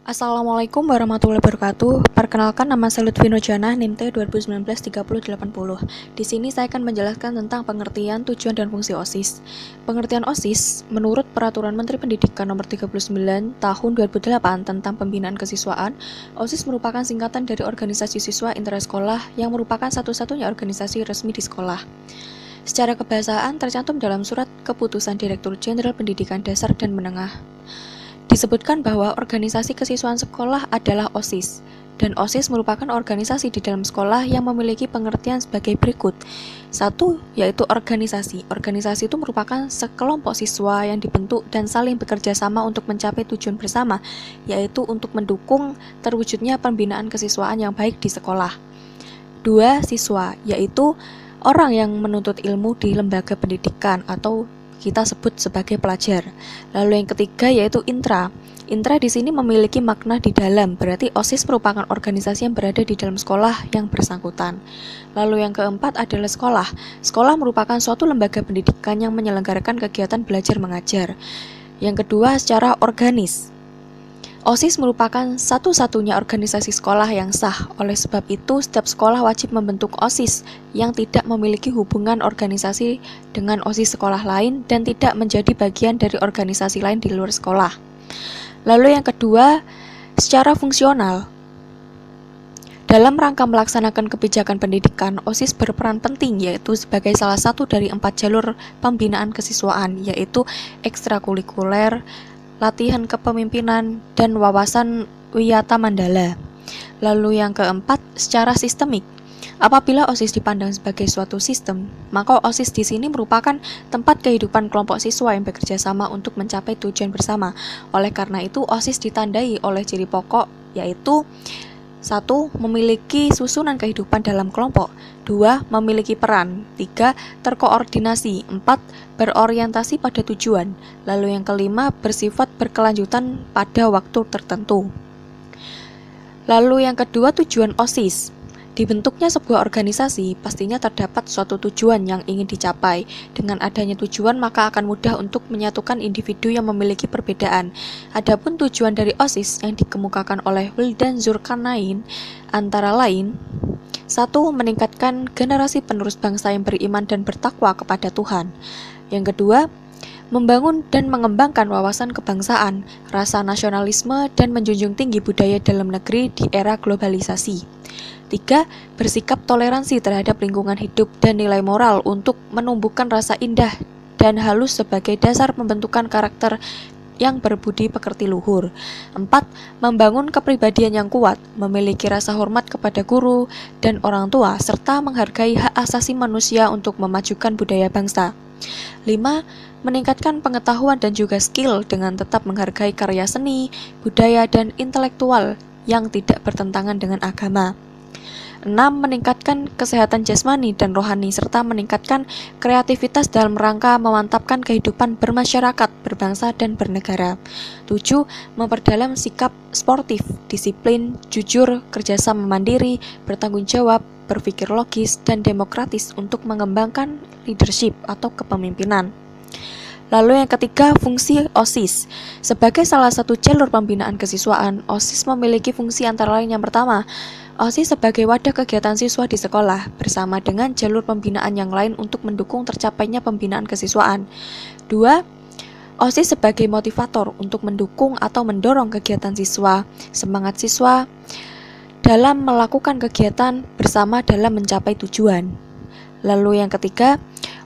Assalamualaikum warahmatullahi wabarakatuh. Perkenalkan, nama saya Lutfi Nurjana, NIM T 2019-3080. Di sini saya akan menjelaskan tentang pengertian, tujuan, dan fungsi OSIS. Pengertian OSIS menurut Peraturan Menteri Pendidikan Nomor 39 Tahun 2008 tentang Pembinaan Kesiswaan, OSIS merupakan singkatan dari Organisasi Siswa Intrasekolah yang merupakan satu-satunya organisasi resmi di sekolah. Secara kebahasaan tercantum dalam Surat Keputusan Direktur Jenderal Pendidikan Dasar dan Menengah. Disebutkan bahwa organisasi kesiswaan sekolah adalah OSIS, dan OSIS merupakan organisasi di dalam sekolah yang memiliki pengertian sebagai berikut. 1. Yaitu organisasi. Organisasi itu merupakan sekelompok siswa yang dibentuk dan saling bekerja sama untuk mencapai tujuan bersama, yaitu untuk mendukung terwujudnya pembinaan kesiswaan yang baik di sekolah. 2. Siswa, yaitu orang yang menuntut ilmu di lembaga pendidikan atau kita sebut sebagai pelajar. Lalu yang ketiga yaitu intra. Intra di sini memiliki makna di dalam, berarti OSIS merupakan organisasi yang berada di dalam sekolah yang bersangkutan. Lalu yang keempat adalah sekolah. Sekolah merupakan suatu lembaga pendidikan yang menyelenggarakan kegiatan belajar mengajar. Yang kedua secara organis. OSIS merupakan satu-satunya organisasi sekolah yang sah. Oleh sebab itu, setiap sekolah wajib membentuk OSIS yang tidak memiliki hubungan organisasi dengan OSIS sekolah lain dan tidak menjadi bagian dari organisasi lain di luar sekolah. Lalu yang kedua, secara fungsional. Dalam rangka melaksanakan kebijakan pendidikan, OSIS berperan penting yaitu sebagai salah satu dari 4 jalur pembinaan kesiswaan, yaitu ekstrakurikuler, latihan kepemimpinan, dan wawasan wiyata mandala. Lalu yang keempat, secara sistemik. Apabila OSIS dipandang sebagai suatu sistem, maka OSIS di sini merupakan tempat kehidupan kelompok siswa yang bekerja sama untuk mencapai tujuan bersama. Oleh karena itu, OSIS ditandai oleh ciri pokok, yaitu 1. Memiliki susunan kehidupan dalam kelompok. 2. Memiliki peran. 3. Terkoordinasi. 4. Berorientasi pada tujuan. Lalu yang kelima, bersifat berkelanjutan pada waktu tertentu. Lalu yang kedua, tujuan OSIS. Dibentuknya sebuah organisasi, pastinya terdapat suatu tujuan yang ingin dicapai. Dengan adanya tujuan, maka akan mudah untuk menyatukan individu yang memiliki perbedaan. Adapun tujuan dari OSIS yang dikemukakan oleh Wildan Zulkarnain antara lain: 1. Meningkatkan generasi penerus bangsa yang beriman dan bertakwa kepada Tuhan. Yang kedua, membangun dan mengembangkan wawasan kebangsaan, rasa nasionalisme, dan menjunjung tinggi budaya dalam negeri di era globalisasi. 3. Bersikap toleransi terhadap lingkungan hidup dan nilai moral untuk menumbuhkan rasa indah dan halus sebagai dasar pembentukan karakter yang berbudi pekerti luhur. 4. Membangun kepribadian yang kuat, memiliki rasa hormat kepada guru dan orang tua, serta menghargai hak asasi manusia untuk memajukan budaya bangsa. 5. Meningkatkan pengetahuan dan juga skill dengan tetap menghargai karya seni, budaya, dan intelektual yang tidak bertentangan dengan agama. 6. Meningkatkan kesehatan jasmani dan rohani serta meningkatkan kreativitas dalam rangka memantapkan kehidupan bermasyarakat, berbangsa, dan bernegara. 7. Memperdalam sikap sportif, disiplin, jujur, kerjasama mandiri, bertanggung jawab, berpikir logis, dan demokratis untuk mengembangkan leadership atau kepemimpinan. Lalu yang ketiga, fungsi OSIS. Sebagai salah satu jalur pembinaan kesiswaan, OSIS memiliki fungsi antara lain: yang pertama, OSIS sebagai wadah kegiatan siswa di sekolah, bersama dengan jalur pembinaan yang lain untuk mendukung tercapainya pembinaan kesiswaan. 2. OSIS sebagai motivator untuk mendukung atau mendorong kegiatan siswa, semangat siswa dalam melakukan kegiatan bersama dalam mencapai tujuan. Lalu yang ketiga,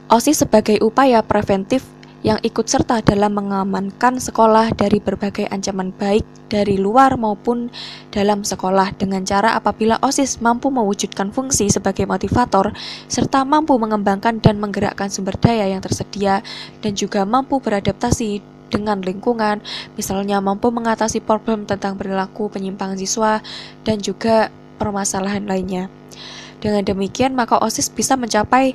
OSIS sebagai upaya preventif yang ikut serta dalam mengamankan sekolah dari berbagai ancaman baik dari luar maupun dalam sekolah, dengan cara apabila OSIS mampu mewujudkan fungsi sebagai motivator serta mampu mengembangkan dan menggerakkan sumber daya yang tersedia dan juga mampu beradaptasi dengan lingkungan, misalnya mampu mengatasi problem tentang perilaku penyimpangan siswa dan juga permasalahan lainnya. Dengan demikian, maka OSIS bisa mencapai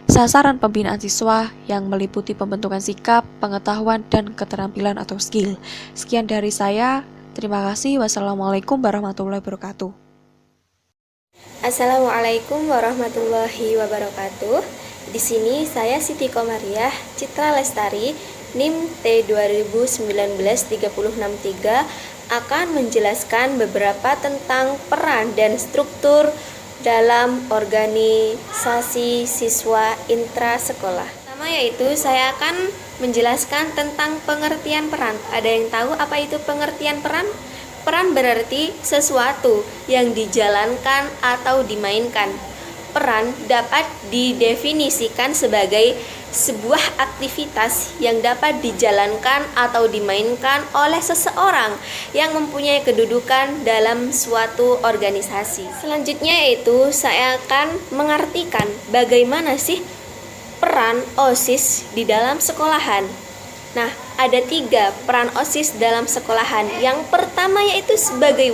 sasaran pembinaan siswa yang meliputi pembentukan sikap, pengetahuan, dan keterampilan atau skill. Sekian dari saya. Terima kasih. Wassalamualaikum warahmatullahi wabarakatuh. Assalamualaikum warahmatullahi wabarakatuh. Di sini saya Siti Komariah Citra Lestari, NIM T 2019-3063, akan menjelaskan beberapa tentang peran dan struktur dalam organisasi siswa intrasekolah. Pertama yaitu saya akan menjelaskan tentang pengertian peran. Ada yang tahu apa itu pengertian peran? Peran berarti sesuatu yang dijalankan atau dimainkan. Peran dapat didefinisikan sebagai sebuah aktivitas yang dapat dijalankan atau dimainkan oleh seseorang yang mempunyai kedudukan dalam suatu organisasi. Selanjutnya yaitu saya akan mengartikan bagaimana sih peran OSIS di dalam sekolahan. Nah, ada 3 peran OSIS dalam sekolahan. Yang pertama yaitu sebagai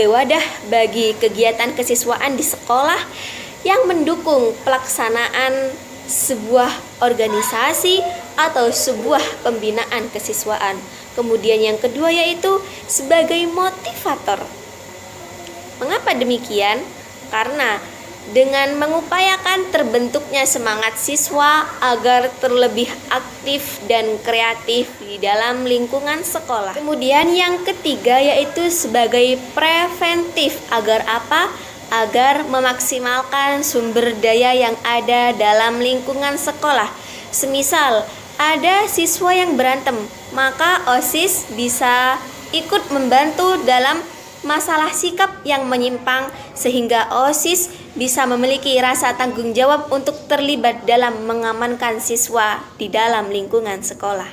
wadah bagi kegiatan kesiswaan di sekolah yang mendukung pelaksanaan sebuah organisasi atau sebuah pembinaan kesiswaan. Kemudian yang kedua yaitu sebagai motivator. Mengapa demikian? Karena dengan mengupayakan terbentuknya semangat siswa agar terlebih aktif dan kreatif di dalam lingkungan sekolah. Kemudian yang ketiga yaitu sebagai preventif. Agar apa? Agar memaksimalkan sumber daya yang ada dalam lingkungan sekolah. Semisal ada siswa yang berantem, maka OSIS bisa ikut membantu dalam masalah sikap yang menyimpang sehingga OSIS bisa memiliki rasa tanggung jawab untuk terlibat dalam mengamankan siswa di dalam lingkungan sekolah.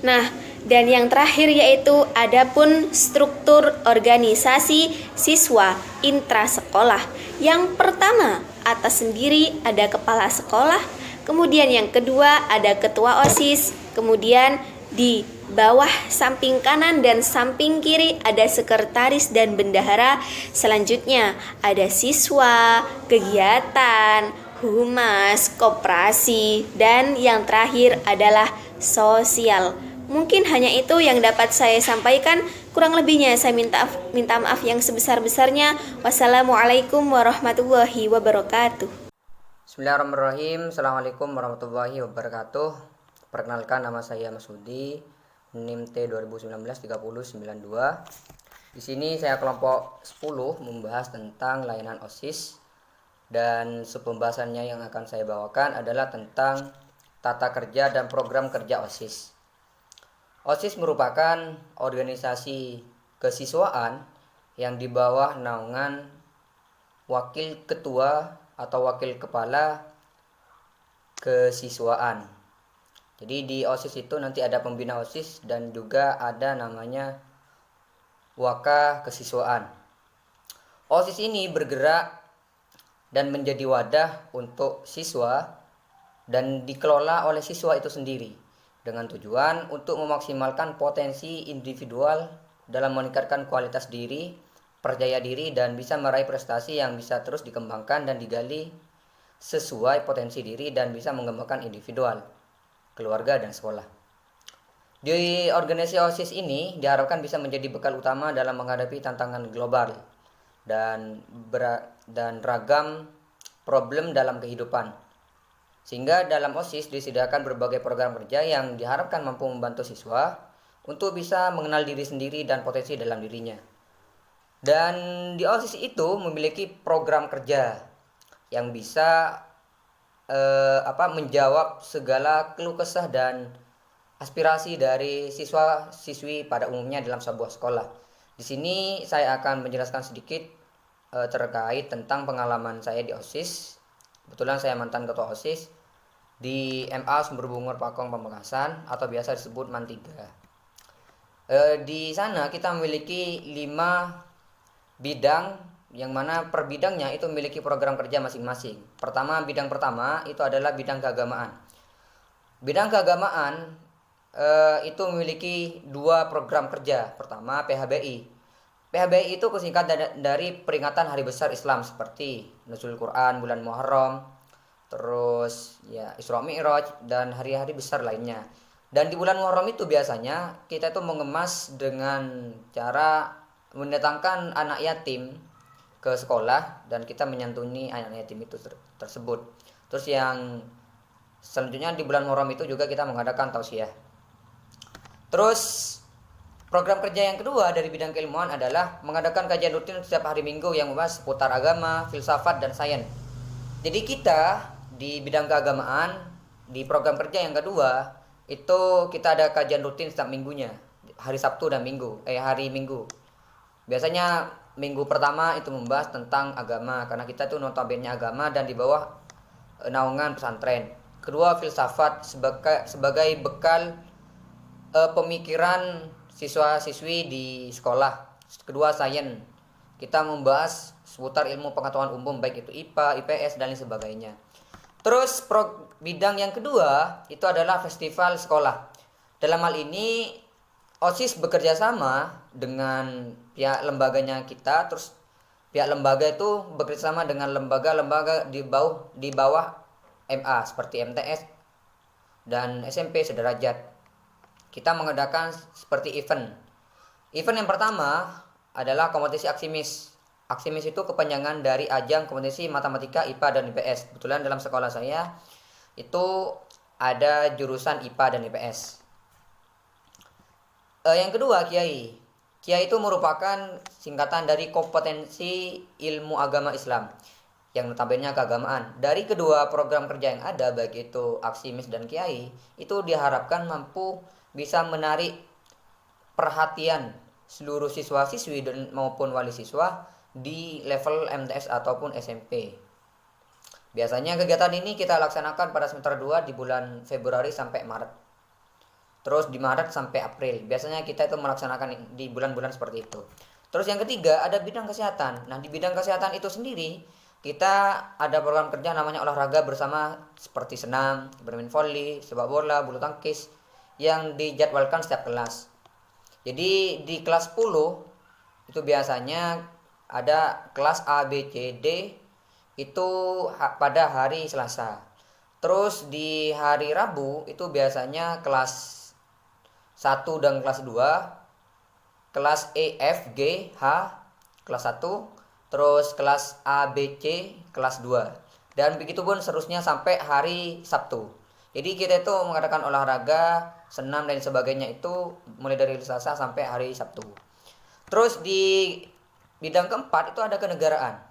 Nah, dan yang terakhir yaitu adapun struktur organisasi siswa intrasekolah. Yang pertama, atas sendiri ada kepala sekolah, kemudian yang kedua ada ketua OSIS, kemudian di bawah samping kanan dan samping kiri ada sekretaris dan bendahara. Selanjutnya ada siswa, kegiatan, humas, koperasi, dan yang terakhir adalah sosial. Mungkin hanya itu yang dapat saya sampaikan. Kurang lebihnya saya minta maaf yang sebesar-besarnya. Wassalamualaikum warahmatullahi wabarakatuh. Bismillahirrahmanirrahim. Assalamualaikum warahmatullahi wabarakatuh. Perkenalkan, nama saya Masudi, NIM T 2019-3092. Di sini saya kelompok 10 membahas tentang layanan OSIS, dan pembahasannya yang akan saya bawakan adalah tentang tata kerja dan program kerja OSIS. OSIS merupakan organisasi kesiswaan yang di bawah naungan wakil ketua atau wakil kepala kesiswaan. Jadi di OSIS itu nanti ada pembina OSIS dan juga ada namanya waka kesiswaan. OSIS ini bergerak dan menjadi wadah untuk siswa dan dikelola oleh siswa itu sendiri dengan tujuan untuk memaksimalkan potensi individual dalam meningkatkan kualitas diri, percaya diri, dan bisa meraih prestasi yang bisa terus dikembangkan dan digali sesuai potensi diri dan bisa mengembangkan individual, keluarga, dan sekolah. Di organisasi OSIS ini diharapkan bisa menjadi bekal utama dalam menghadapi tantangan global dan ragam problem dalam kehidupan. Sehingga dalam OSIS disediakan berbagai program kerja yang diharapkan mampu membantu siswa untuk bisa mengenal diri sendiri dan potensi dalam dirinya. Dan di OSIS itu memiliki program kerja yang bisa menjawab segala keluh kesah dan aspirasi dari siswa-siswi pada umumnya dalam sebuah sekolah. Di sini saya akan menjelaskan sedikit terkait tentang pengalaman saya di OSIS. Kebetulan saya mantan ketua OSIS di MA Sumber Bungur Pakong Pamekasan atau biasa disebut MAN 3. Di sana kita memiliki 5 bidang, yang mana per bidangnya itu memiliki program kerja masing-masing. Bidang pertama itu adalah bidang keagamaan. Bidang keagamaan itu memiliki 2 program kerja. Pertama, PHBI. PHBI itu kusingkat dari peringatan hari besar Islam seperti Nuzul Quran, bulan Muharram, terus ya Isra Mi'raj dan hari-hari besar lainnya. Dan di bulan Muharram itu biasanya kita itu mengemas dengan cara mendatangkan anak yatim ke sekolah dan kita menyantuni anak yatim itu tersebut. Terus yang selanjutnya di bulan Muharram itu juga kita mengadakan tausiah. Terus Program kerja yang kedua dari bidang keilmuan adalah mengadakan kajian rutin setiap hari Minggu yang membahas seputar agama, filsafat, dan sains. Jadi kita di bidang keagamaan di program kerja yang kedua itu kita ada kajian rutin setiap minggunya, hari Sabtu dan hari Minggu. Biasanya minggu pertama itu membahas tentang agama karena kita itu notabene agama dan di bawah naungan pesantren. Kedua, filsafat sebagai bekal pemikiran siswa-siswi di sekolah. Kedua, sains. Kita membahas seputar ilmu pengetahuan umum baik itu IPA, IPS dan lain sebagainya. Terus bidang yang kedua itu adalah festival sekolah. Dalam hal ini OSIS bekerja sama dengan pihak lembaganya kita, terus pihak lembaga itu bekerja sama dengan lembaga-lembaga di bawah MA seperti MTS dan SMP sederajat. Kita mengadakan seperti event. Event yang pertama adalah kompetisi Aksimis. Aksimis itu kepanjangan dari ajang kompetisi matematika, IPA dan IPS. Kebetulan dalam sekolah saya itu ada jurusan IPA dan IPS. Yang kedua, Kiai. Kiai itu merupakan singkatan dari kompetensi ilmu agama Islam yang notabene keagamaan. Dari kedua program kerja yang ada, baik itu Aksimis dan Kiai, itu diharapkan mampu bisa menarik perhatian seluruh siswa-siswi dan maupun wali siswa di level MTS ataupun SMP. Biasanya kegiatan ini kita laksanakan pada semester 2 di bulan Februari sampai Maret. Terus di Maret sampai April. Biasanya kita itu melaksanakan di bulan-bulan seperti itu. Terus yang ketiga ada bidang kesehatan. Nah, di bidang kesehatan itu sendiri kita ada program kerja namanya olahraga bersama seperti senam, bermain volley, sepak bola, bulu tangkis yang dijadwalkan setiap kelas. Jadi di kelas 10 itu biasanya ada kelas A, B, C, D itu pada hari Selasa. Terus di hari Rabu itu biasanya kelas 1 dan kelas 2, kelas E, F, G, H, kelas 1, terus kelas A, B, C, kelas 2. Dan begitu pun seterusnya sampai hari Sabtu. Jadi kita itu mengadakan olahraga, senam dan sebagainya itu mulai dari Selasa sampai hari Sabtu. Terus di bidang keempat itu ada kenegaraan.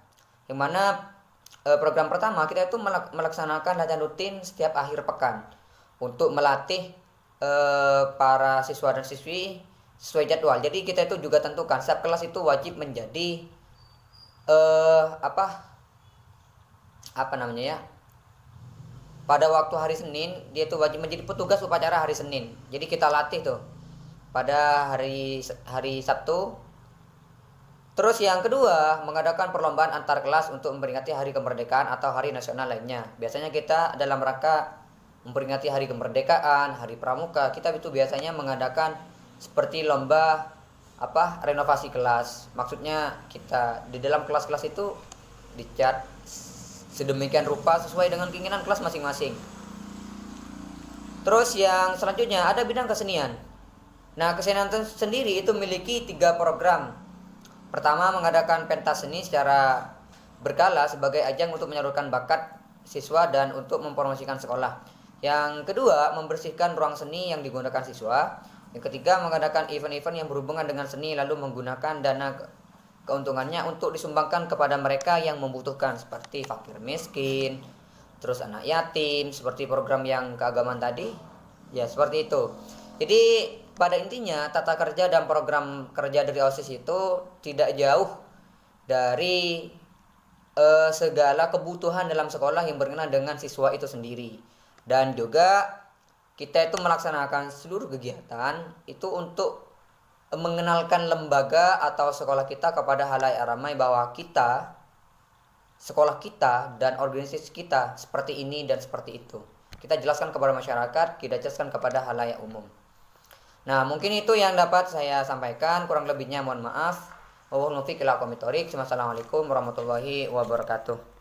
Yang mana program pertama kita itu melaksanakan latihan rutin setiap akhir pekan untuk melatih para siswa dan siswi sesuai jadwal. Jadi kita itu juga tentukan setiap kelas itu wajib menjadi pada waktu hari Senin dia itu wajib menjadi petugas upacara hari Senin. Jadi kita latih tuh pada hari Sabtu. Terus yang kedua, mengadakan perlombaan antar kelas untuk memperingati hari kemerdekaan atau hari nasional lainnya. Biasanya kita dalam rangka memperingati hari kemerdekaan, hari pramuka, kita itu biasanya mengadakan seperti lomba renovasi kelas. Maksudnya kita di dalam kelas-kelas itu dicat sedemikian rupa sesuai dengan keinginan kelas masing-masing. Terus yang selanjutnya ada bidang kesenian. Nah, kesenian sendiri itu memiliki 3 program. Pertama, mengadakan pentas seni secara berkala sebagai ajang untuk menyalurkan bakat siswa dan untuk mempromosikan sekolah. Yang kedua, membersihkan ruang seni yang digunakan siswa. Yang ketiga, mengadakan event-event yang berhubungan dengan seni lalu menggunakan dana keuntungannya untuk disumbangkan kepada mereka yang membutuhkan seperti fakir miskin, terus anak yatim, seperti program yang keagamaan tadi. Ya, seperti itu. Jadi pada intinya tata kerja dan program kerja dari OSIS itu tidak jauh dari segala kebutuhan dalam sekolah yang berkenaan dengan siswa itu sendiri. Dan juga kita itu melaksanakan seluruh kegiatan itu untuk mengenalkan lembaga atau sekolah kita kepada halayak ramai bahwa kita, sekolah kita dan organisasi kita seperti ini dan seperti itu. Kita jelaskan kepada masyarakat, kita jelaskan kepada halayak umum. Nah, mungkin itu yang dapat saya sampaikan, kurang lebihnya mohon maaf. Wassalamualaikum warahmatullahi wabarakatuh.